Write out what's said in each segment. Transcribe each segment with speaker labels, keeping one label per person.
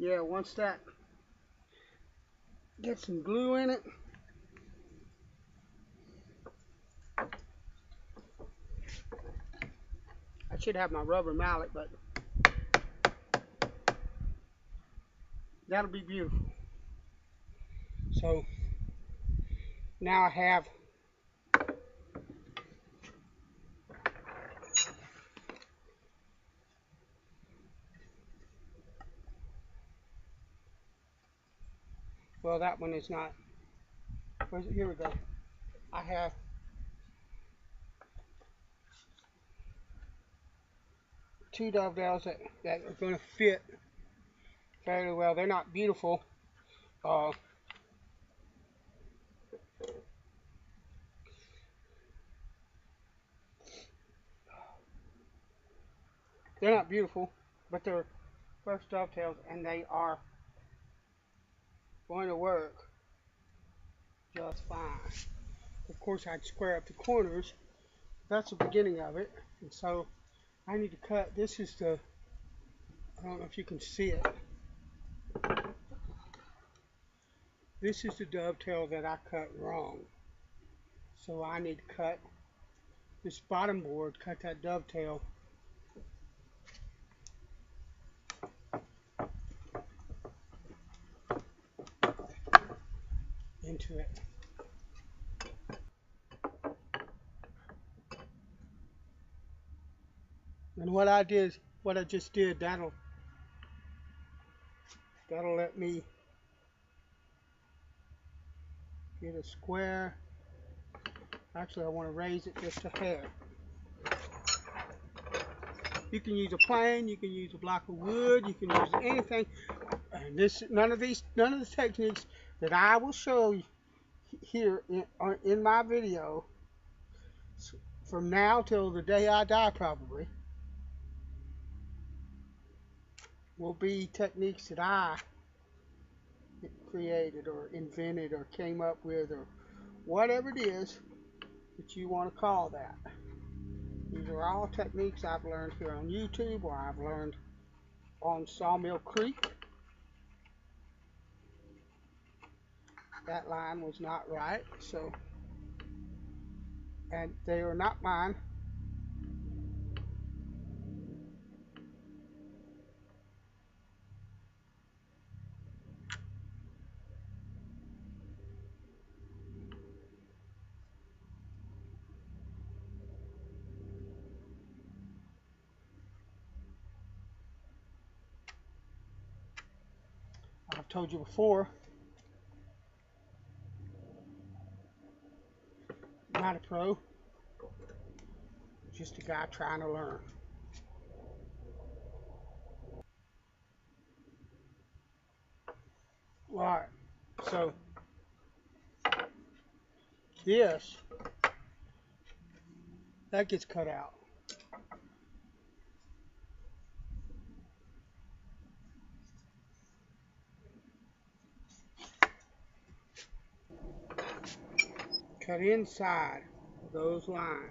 Speaker 1: yeah, once that gets some glue in it, I should have my rubber mallet, but that'll be beautiful. So now I have well, that one is not. Here we go. I have two dovetails that are going to fit fairly well. They're not beautiful. Uh, they're not beautiful, but they're first dovetails, and they are going to work just fine. Of course, I'd square up the corners. That's the beginning of it, and so I need to cut. This is the, I don't know if you can see it. This is the dovetail that I cut wrong. So I need to cut this bottom board, cut that dovetail into it. And what I just did, that'll let me get a square. Actually, I want to raise it just a hair. You can use a plane, you can use a block of wood, you can use anything. And none of the techniques that I will show you here in my video, from now till the day I die probably, will be techniques that I created or invented or came up with, or whatever it is that you want to call that. These are all techniques I've learned here on YouTube, or I've learned on Sawmill Creek. That line was not right, so, and they are not mine. I've told you before, not a pro, just a guy trying to learn. Alright, so this, that gets cut out. Cut inside of those lines.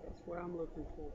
Speaker 1: That's what I'm looking for.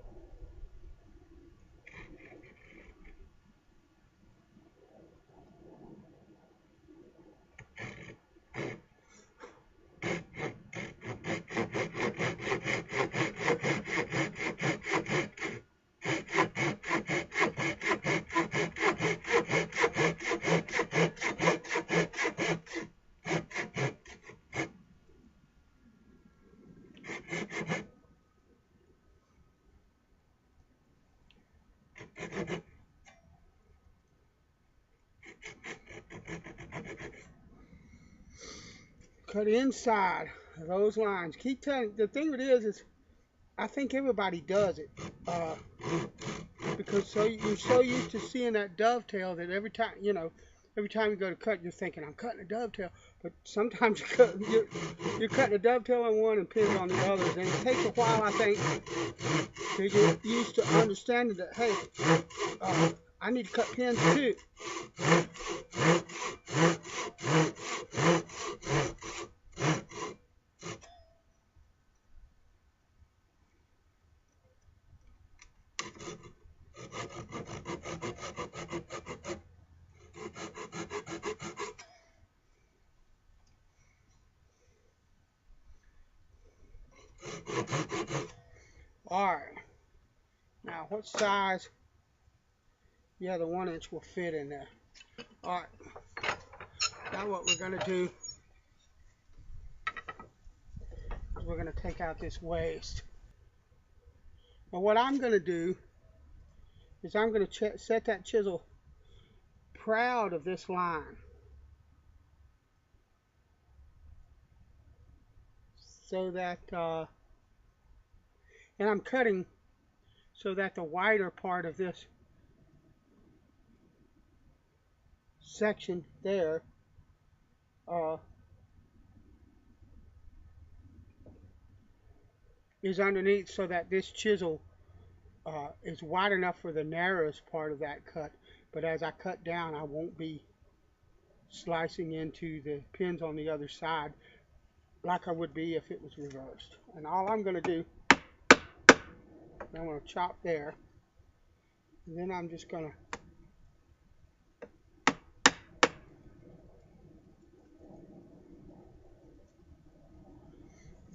Speaker 1: Cut inside of those lines. Keep telling. The thing it is I think everybody does it because you're so used to seeing that dovetail that every time you go to cut, you're thinking, I'm cutting a dovetail. But sometimes you're cutting a dovetail on one and pins on the others, and it takes a while, I think, to get used to understanding that, hey, I need to cut pins too. Alright. Now what size? Yeah, the 1 inch will fit in there. Alright. Now what we're going to do is we're going to take out this waste. Now what I'm going to do is I'm going to set that chisel proud of this line. So that, and I'm cutting so that the wider part of this section there is underneath, so that this chisel is wide enough for the narrowest part of that cut. But as I cut down, I won't be slicing into the pins on the other side like I would be if it was reversed. And all I'm going to do, I'm going to chop there, and then I'm just going to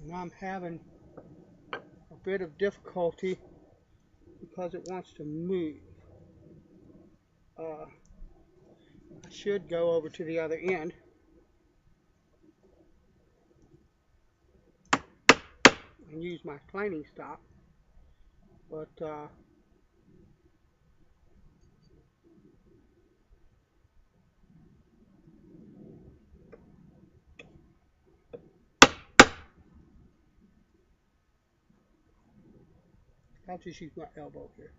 Speaker 1: and I'm having a bit of difficulty because it wants to move. I should go over to the other end and use my planing stop, but I'll just use my elbow here.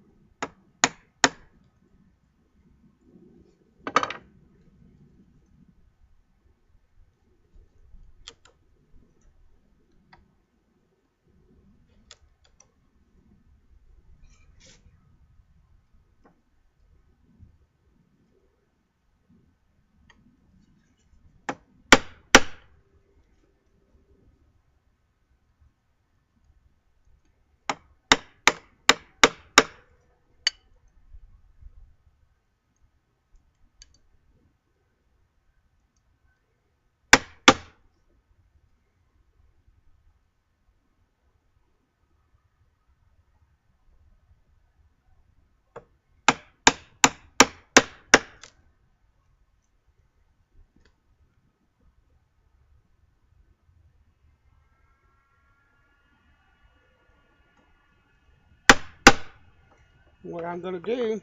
Speaker 1: What I'm going to do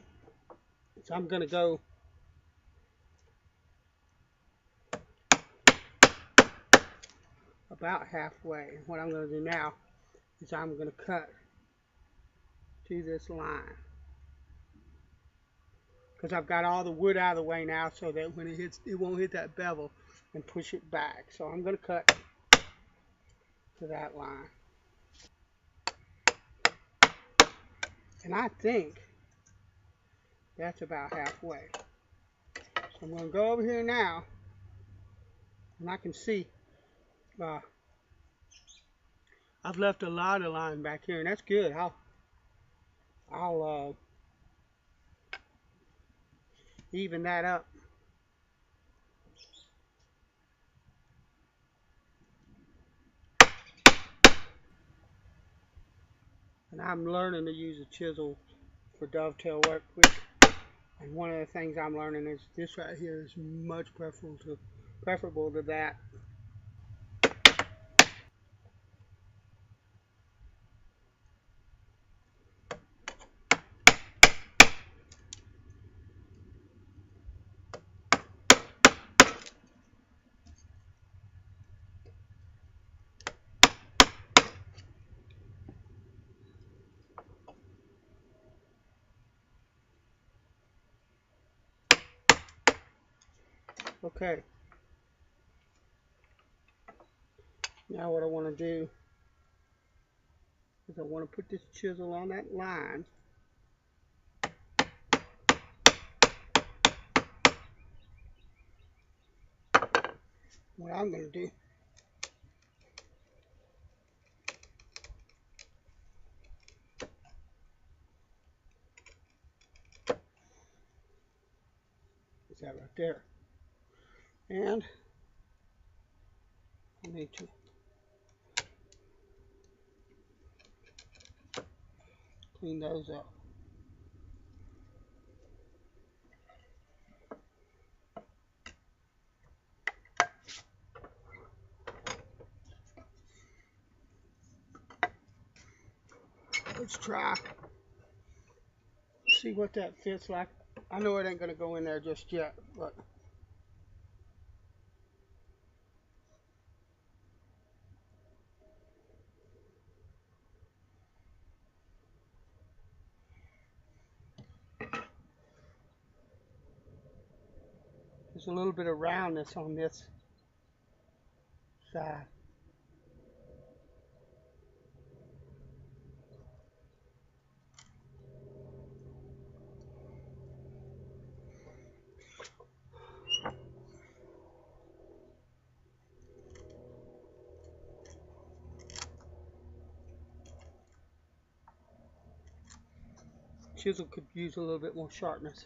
Speaker 1: is I'm going to go about halfway. What I'm going to do now is I'm going to cut to this line, because I've got all the wood out of the way now, so that when it hits, it won't hit that bevel and push it back. So I'm going to cut to that line. And I think that's about halfway. So I'm going to go over here now, and I can see I've left a lot of line back here, and that's good. I'll even that up. And I'm learning to use a chisel for dovetail work, and one of the things I'm learning is this right here is much preferable to that. Okay. Now what I want to do is I want to put this chisel on that line. What I'm going to do is that right there. And I need to Clean those up. Let's try. See what that fits like. I know it ain't gonna go in there just yet, but there's a little bit of roundness on this side. Chisel could use a little bit more sharpness.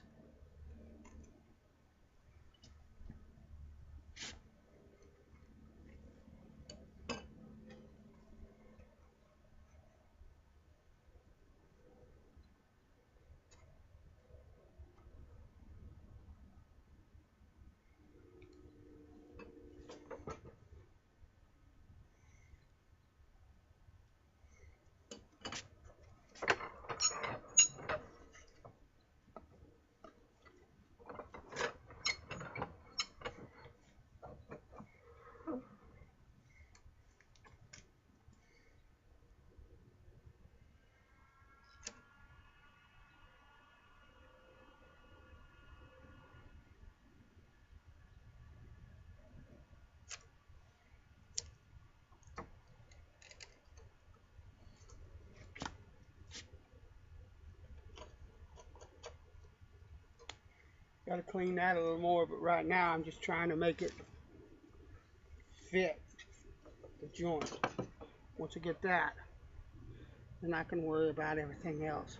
Speaker 1: Got to clean that a little more, but right now I'm just trying to make it fit the joint. Once I get that, then I can worry about everything else.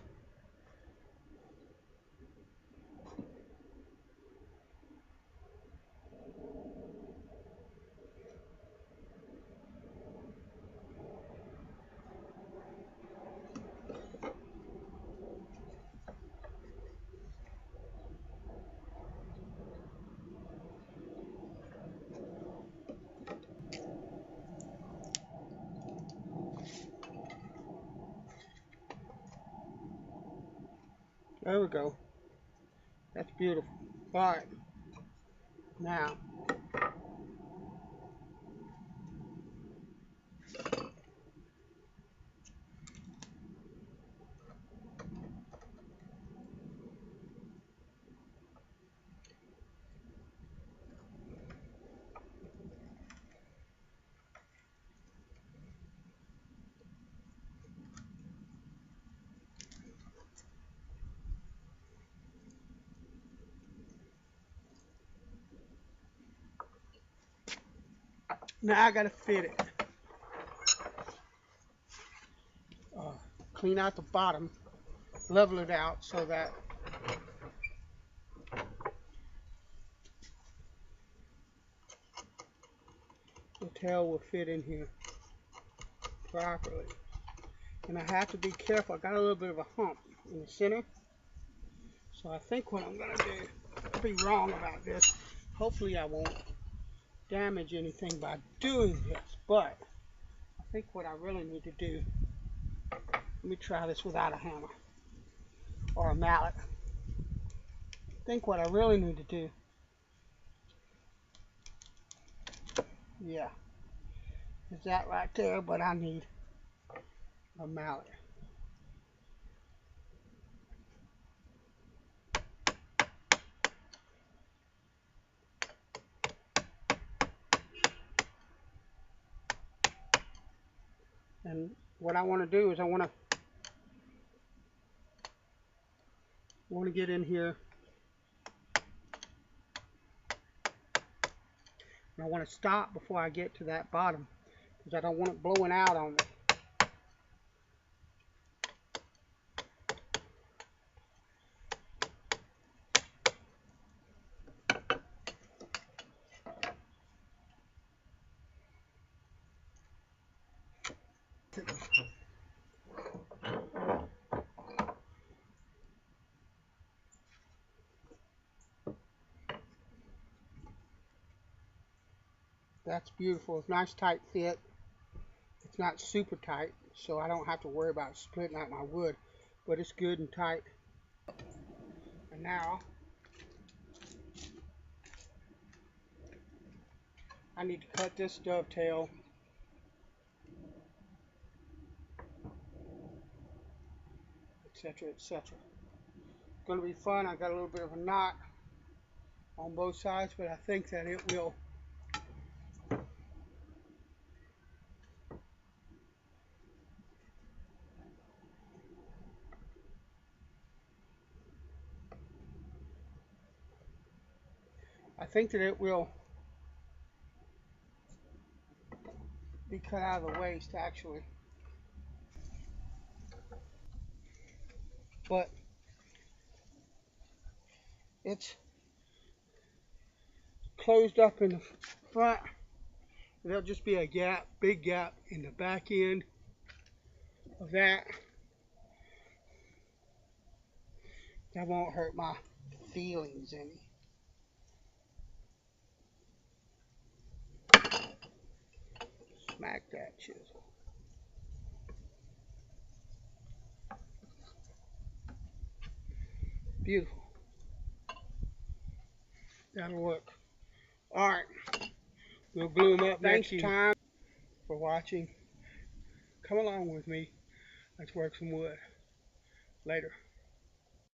Speaker 1: There we go. That's beautiful. All right. Now, I got to fit it. Clean out the bottom, level it out so that the tail will fit in here properly. And I have to be careful. I got a little bit of a hump in the center. So I think what I'm going to do, I'll be wrong about this. Hopefully I won't damage anything by doing this. But I think what I really need to do, let me try this without a hammer or a mallet. I think what I really need to do, yeah, is that right there, but I need a mallet. And what I want to do is I want to get in here, and I want to stop before I get to that bottom because I don't want it blowing out on me. That's beautiful. It's a nice tight fit. It's not super tight, so I don't have to worry about splitting out my wood, but it's good and tight. And now I need to cut this dovetail, etc., etc. It's going to be fun. I got a little bit of a knot on both sides, but I think that it will. I think that it will be cut out of the waste actually, but it's closed up in the front. There'll just be a gap, big gap in the back end of that. That won't hurt my feelings any. Smack that chisel. Beautiful. That'll work. Alright. We'll glue them up next time. For watching. Come along with me. Let's work some wood. Later.